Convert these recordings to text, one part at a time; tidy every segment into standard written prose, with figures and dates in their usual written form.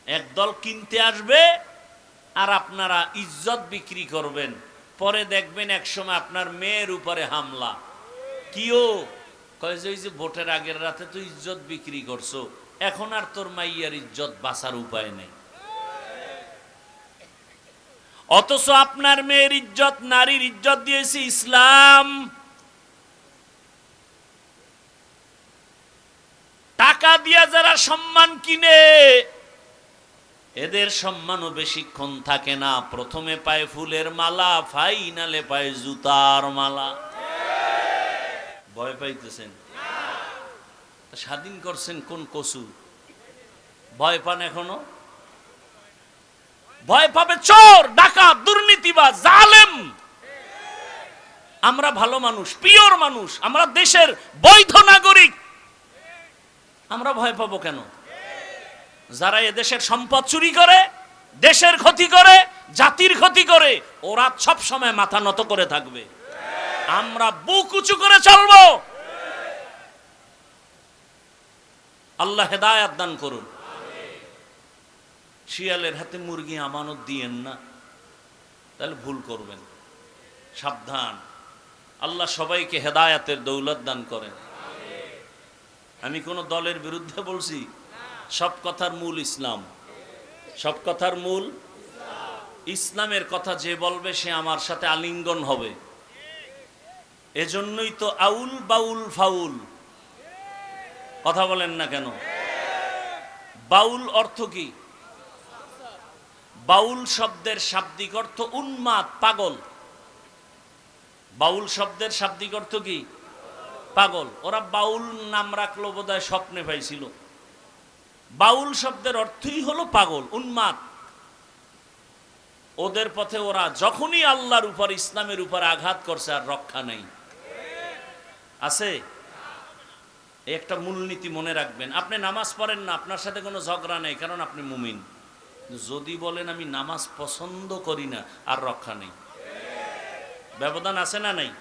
একদল কিনতে আসবে আর আপনারা ইজ্জত বিক্রি করবেন, পরে দেখবেন একসময় আপনার মেয়ের উপরে হামলা। কিও কয় যে ওই যে ভোটের আগের রাতে তো ইজ্জত বিক্রি করছো, এখন আর তোর মাইয়ার ইজ্জত বাঁচার উপায় নেই। অথচ আপনার মেয়ের ইজ্জত, নারীর ইজ্জত দিয়েছে ইসলাম। টাকা দিয়া যারা সম্মান কিনে এদের সম্মানও বেশিক্ষণ থাকে না। প্রথমে পায় ফুলের মালা, ফাইনালে পায় জুতার মালা। ভয় পাইতেছেন? স্বাধীন করছেন কোন কসু? ভয় পান এখনো? ভয় পাবে চোর, ডাকাত, দুর্নীতিবাজ, জালেম। আমরা ভালো মানুষ, পিওর মানুষ, আমরা দেশের বৈধ নাগরিক, আমরা ভয় পাবো কেন? যারা এদেশের সম্পদ চুরি করে, দেশের ক্ষতি করে, জাতির ক্ষতি করে, ওরা সব সময় মাথা নত করে থাকবে। আমরা বুক উঁচু করে চলবো। আল্লাহ হেদায়েত দান করুন। শিয়ালের হাতে মুরগি আমানত দিয়েন না, তাহলে ভুল করবেন। সাবধান। আল্লাহ সবাইকে হেদায়েতের দৌলত দান করেন। আমি কোন দলের বিরুদ্ধে বলছি? সব কথার মূল ইসলাম। সব কথার মূল ইসলামের কথা যে বলবে সে আমার সাথে আলিঙ্গন হবে। এজন্যই তো আউল বাউল ফাউল। কথা বলেন না কেন? বাউল অর্থ কি? বাউল শব্দের শাব্দিক অর্থ উন্মাদ, পাগল। বাউল শব্দের শাব্দিক অর্থ কি? পাগল। ওরা বাউল নাম রাখলো বোধহয় স্বপ্নে পাইছিল। বাউল শব্দের অর্থই হলো পাগল, উন্মাদ। ওদের পথে ওরা যখনই আল্লাহর উপর, ইসলামের উপর আঘাত করছে আর রক্ষা নেই। আছে? একটা মূলনীতি মনে রাখবেন। আপনি নামাজ পড়েন না, আপনার সাথে কোনো ঝগড়া নেই, কারণ আপনি মুমিন। যদি বলেন আমি নামাজ পছন্দ করি না, আর রক্ষা নেই। ব্যবধান আছে না নাই?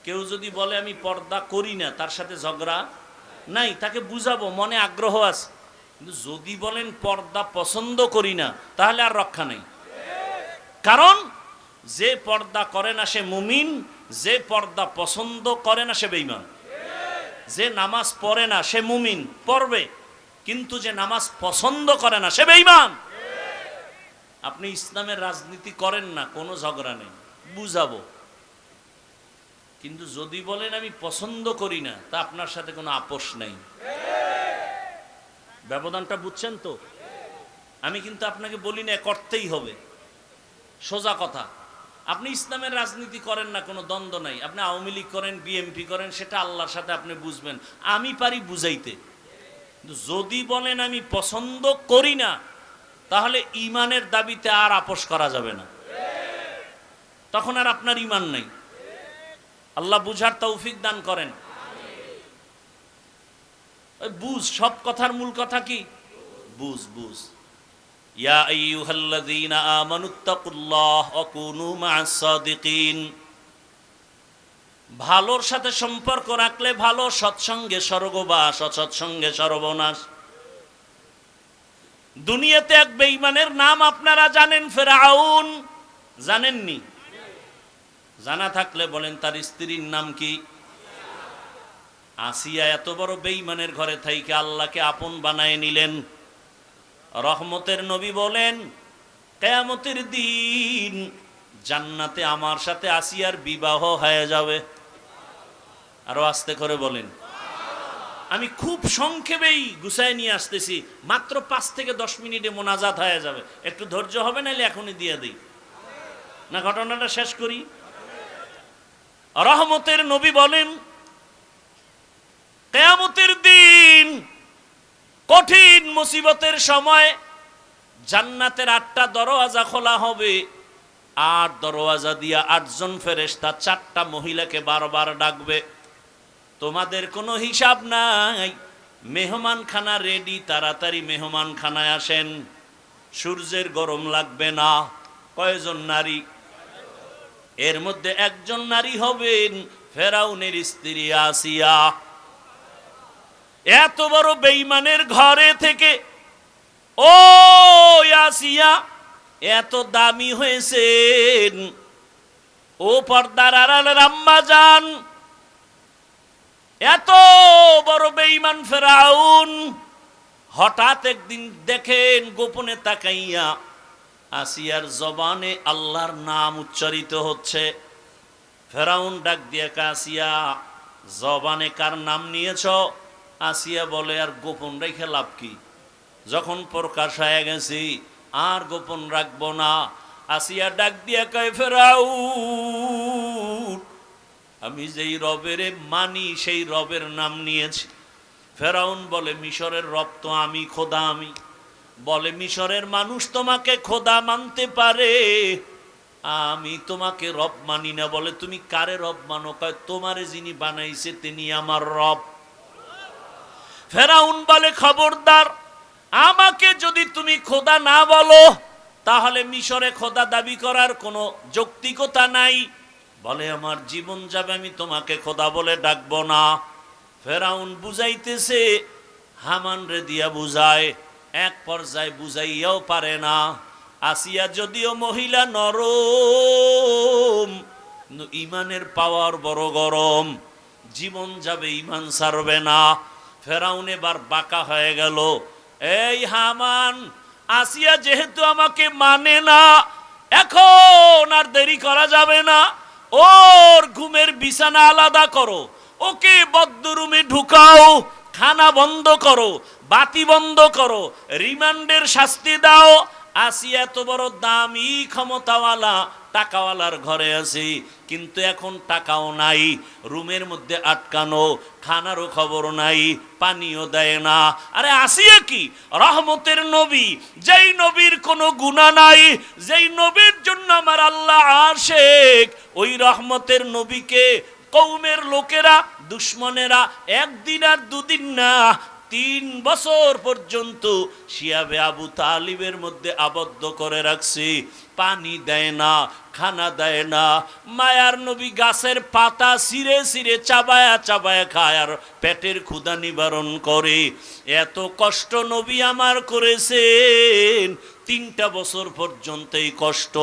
কেউ যদি বলে আমি পর্দা করি না, তার সাথে ঝগড়া নাই, তাকে বুঝাবো, মনে আগ্রহ আছে। কিন্তু যদি বলেন পর্দা পছন্দ করি না, তাহলে আর রক্ষা নেই। কারণ যে পর্দা করে না সে মুমিন, যে পর্দা পছন্দ করে না সে বেঈমান। যে নামাজ পড়ে না সে মুমিন, পড়বে, কিন্তু যে নামাজ পছন্দ করে না সে বেঈমান। আপনি ইসলামের রাজনীতি করেন না, কোনো ঝগড়া নেই, বুঝাবো। কিন্তু যদি বলেন আমি পছন্দ করি না, তা আপনার সাথে কোনো আপোষ নেই। ব্যবধানটা বুঝছেন তো? আমি কিন্তু আপনাকে বলি না করতেই হবে, সোজা কথা। আপনি ইসলামের রাজনীতি করেন না, কোনো দ্বন্দ্ব নাই। আপনি আওয়ামী লীগ করেন, বিএনপি করেন, সেটা আল্লাহর সাথে আপনি বুঝবেন। আমি পারি বুঝাইতে। কিন্তু যদি বলেন আমি পছন্দ করি না, তাহলে ইমানের দাবিতে আর আপোষ করা যাবে না, তখন আর আপনার ইমান নাই। আল্লাহ বুঝার তৌফিক দান করেন। বুঝ, সব কথার মূল কথা কি? বুঝ, বুঝ। ইয়া আইয়ুহাল্লাযীনা আমানুত্তাকুল্লাহ ওয়া কুনু মা'আস সাদিকিন। ভালোর সাথে সম্পর্ক রাখলে ভালো, সৎসঙ্গে স্বর্গবাস, অসৎসঙ্গে সর্বনাশ। দুনিয়াতে এক বেঈমানের নাম আপনারা জানেন, ফিরআউন। জানেননি? জানা থাকলে বলেন তার স্ত্রীর নাম কি? আসিয়া। এত বড় বেঈমানের ঘরে থাইকে আল্লাহকে আপন বানায় নিলেন। রহমতের নবী বলেন কিয়ামতের দিন জান্নাতে আমার সাথে আসিয়ার বিবাহ হয়ে যাবে। আরো আস্তে করে বলেন। আমি খুব সংক্ষেপেই গুছায় নিয়ে আসতেছি, মাত্র 5 থেকে 10 মিনিটে মোনাজাত হয়ে যাবে। একটু ধৈর্য হবে, নাইলে এখনই দিয়ে দিই না। ঘটনাটা শেষ করি। রহমতের নবী বলেন কিয়ামতের দিন কঠিন মুসিবতের সময় জান্নাতের 8টা দরওয়াজা খোলা হবে। 8 দরওয়াজা দিয়া 8 জন ফেরেশতা 4টা মহিলাকে বারবার ডাকবে, তোমাদের কোনো হিসাব নাই, মেহমানখানা রেডি, তাড়াতাড়ি মেহমানখানায় আসেন, সূর্যের গরম লাগবে না। কয়জন নারী? এর মধ্যে একজন নারী হবেন ফেরাউনের স্ত্রী আসিয়া। এত বড় বেঈমানের ঘরে থেকে ও আসিয়া এত দামি হয়েছেন। ও পর্দার আড়ালের আম্মা জান, এত বড় বেঈমান ফেরাউন হঠাৎ একদিন দেখেন গোপনে তাকাইয়া আসিয়ার জবানে আল্লাহর নাম উচ্চারিত হচ্ছে। ফেরাউন ডাক দিয়ে, আসিয়া জবানে কার নাম নিয়েছ? আসিয়া বলে, আর গোপন রেখে লাভ কি, যখন প্রকাশ হয়ে গেছি আর গোপন রাখবো না। আসিয়া ডাক দিয়া কয়, ফেরাউন আমি যেই রবের মানি সেই রবের নাম নিয়েছি। ফেরাউন বলে, মিশরের রব তো আমি, খোদা আমি। বলে, মিশরের মানুষ তোমাকে খোদা মানতে পারে, আমি তোমাকে রব মানি না। বলে, তুমি কারে রব মানো? কয়, তোমারে যিনি বানাইছে তিনি আমার রব। ফেরাউন বলে, খবরদার, আমাকে যদি তুমি খোদা না বলো তাহলে মিশরে খোদা দাবি করার কোনো যৌক্তিকতা নাই। বলে, আমার জীবন যাবে, আমি তোমাকে খোদা বলে ডাকবো না। ফেরাউন বুঝাইতেছে, হামান রে দিয়া বুঝায়, এক পর্যায়ে বুঝাইয়াও পারে না। আসিয়া যদিও মহিলা নরম, ইমানের পাওয়ার বড় গরম, জীবন যাবে, ইমান ছাড়বে না। ফেরাউন এবার বাঁকা হয়ে গেল। এই হামান, আসিয়া যেহেতু আমাকে মানে না, এখন আর দেরি করা যাবে না, ওর ঘুমের বিছানা আলাদা করো, ওকে বদ্ধরুমে ঢুকাও, খানা বন্ধ করো, বাতি বন্ধ করো, রিমান্ডের শাস্তি দাও। আসিয়া এত বড় দামি ক্ষমতাওয়ালা টাকাওয়ালার ঘরে আছি, কিন্তু এখন টাকাও নাই, রুমের মধ্যে আটকানো, খানারও খবর নাই, পানিও দেয় না। আরে আসিয়া কি রহমতের নবী, যেই নবীর কোনো গুনাহ নাই, যেই নবীর জন্য আমার আল্লাহ আশেক, ওই রহমতের নবীকে কওমের লোকেরা, দুশ্মনেরা একদিন আর দুদিন না, 3 বছর পর্যন্ত শিয়াবে আবু তালিবের মধ্যে আবদ্ধ করে রাখছি। পানি দেয় না, খানা দেয় না। মায়ার নবী গাছের পাতা ছিঁড়ে ছিঁড়ে চাবায়া চাবায়া খায় আর পেটের ক্ষুধা নিবারণ করে। এত কষ্ট নবী আমার করেছেন, 3টা বছর পর্যন্ত এই কষ্ট।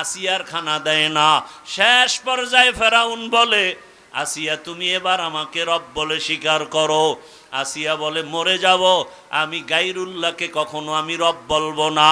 আসিয়ার খানা দেয় না। শেষ পর্যায়ে ফেরাউন বলে, আসিয়া তুমি এবার আমাকে রব বলে স্বীকার করো। আসিয়া বলে, মরে যাব, আমি গায়রুল্লাহকে কখনো আমি রব বলবো না,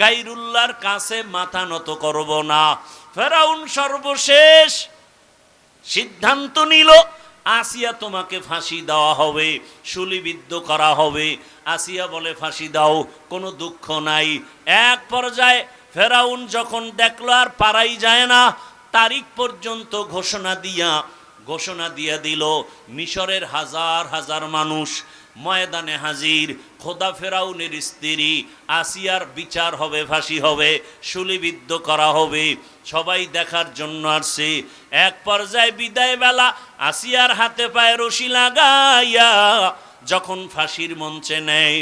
গায়রুল্লাহর কাছে মাথা নত করব না। ফেরাউন সর্বশেষ সিদ্ধান্ত নিল, আসিয়া তোমাকে ফাঁসি দেওয়া হবে, শুলিবিদ্ধ করা হবে। আসিয়া বলে, ফাঁসি দাও, কোনো দুঃখ নাই। এক পর্যায়ে ফেরাউন যখন দেখলো আর পারাই যায় না, তারিখ পর্যন্ত ঘোষণা দিয়া দিল, মিশরের হাজার হাজার মানুষ ময়দানে হাজির, খোদা ফেরাউনের স্ত্রী আসিয়ার বিচার হবে, ফাঁসি হবে, শুলিবিদ্ধ করা হবে, সবাই দেখার জন্য আসছে। এক পর্যায়ে বিদায় বেলা আসিয়ার হাতে পায়ে রশি লাগাইয়া যখন ফাঁসির মঞ্চে নেয়,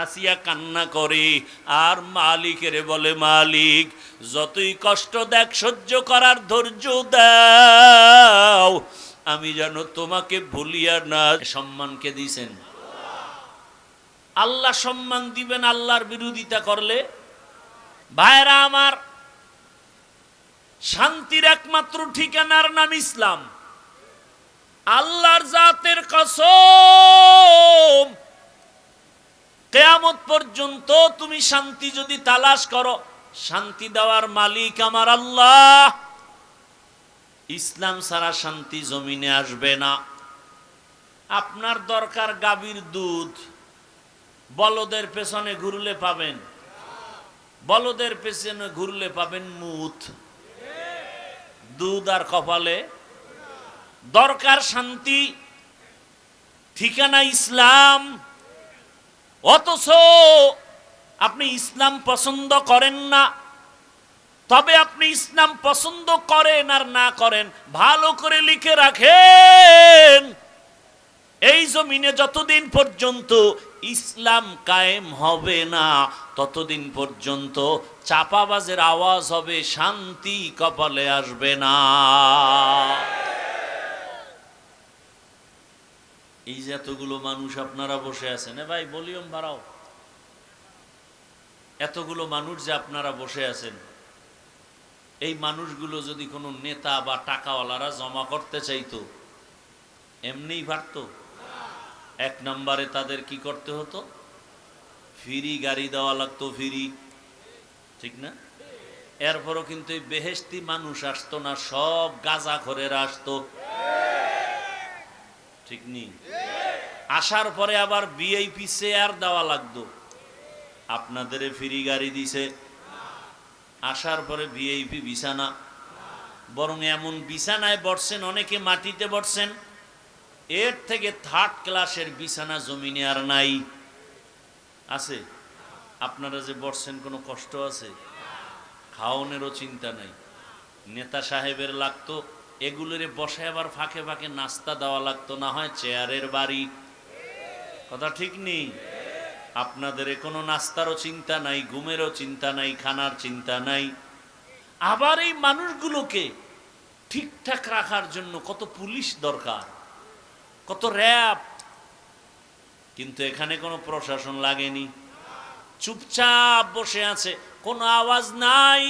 আসিয়া কান্না করে আর মালিকের বলে, মালিক যতই কষ্ট দেখ সহ্য করার ধৈর্য দাও, আমি যেন তোমাকে ভুলিয়া না। সম্মানকে দিয়েছেন আল্লাহ, সম্মান দিবেন আল্লাহর বিরোধিতা করলে। ভাইরা আমার, শান্তির একমাত্র ঠিকানার নাম ইসলাম। আল্লাহর জাতের কসম, কিয়ামত পর্যন্ত তুমি শান্তি যদি তালাশ করো, শান্তি দেওয়ার মালিক আমার আল্লাহ। ইসলাম ছাড়া শান্তি জমিনে আসবে না। আপনার দরকার গাভীর দুধ, বলদের পেছনে ঘুরলে পাবেন, বলদের পেছনে ঘুরলে পাবেন মুত, দুধ আর কপালে। দরকার শান্তি, ঠিকানা ইসলাম। অথচ আপনি ইসলাম পছন্দ করেন না। তবে আপনি ইসলাম পছন্দ করেন আর না করেন, ভালো করে লিখে রাখেন, এই জমিনে যতদিন পর্যন্ত ইসলাম কায়েম হবে না, ততদিন পর্যন্ত চাপাবাজের আওয়াজ হবে, শান্তি কপালে আসবে না। এই যে এতগুলো মানুষ আপনারা বসে আছেন, ভাই ভলিউম বাড়াও, এতগুলো মানুষ যে আপনারা বসে আছেন, এই মানুষগুলো যদি কোনো নেতা বা টাকাওয়ালারা জমা করতে চাইতো, এমনিই পারতো? এক নম্বরে তাদের কি করতে হতো? ফ্রি গাড়ি দেওয়া লাগতো, ফ্রি, ঠিক না? এরপরও কিন্তু এই বেহেশতি মানুষ আসতো না, সব গাঁজাখোরেরা আসতো, ঠিক নেই? আসার পরে আবার ভিআইপি চেয়ার দেওয়া লাগতো। আপনাদের ফ্রি গাড়ি দিছে, আসার পরে ভিআইপি বিছানা, বরং এমন বিছানায় বসছেন, অনেকে মাটিতে বসছেন, এর থেকে থার্ড ক্লাসের বিছানা জমিনে আর নাই। আছে? আপনারা যে বসছেন কোনো কষ্ট আছে? খাওয়ানোরও চিন্তা নাই। নেতা সাহেবের লাগতো এগুলোরে বসায়, আবার ফাঁকে ফাঁকে নাস্তা দেওয়া লাগতো, না হয় চেয়ারের বাড়ি। কথা ঠিক নেই? আপনাদের কোনো নাস্তারও চিন্তা নাই, ঘুমেরও চিন্তা নাই, খানার চিন্তা নাই। আবার এই মানুষগুলোকে ঠিকঠাক রাখার জন্য কত পুলিশ দরকার, কত র্যাব, কিন্তু এখানে কোনো প্রশাসন লাগেনি, চুপচাপ বসে আছে, কোনো আওয়াজ নাই।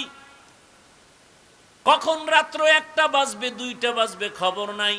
কখন রাত্র 1টা বাজবে 2টা বাজবে খবর নাই।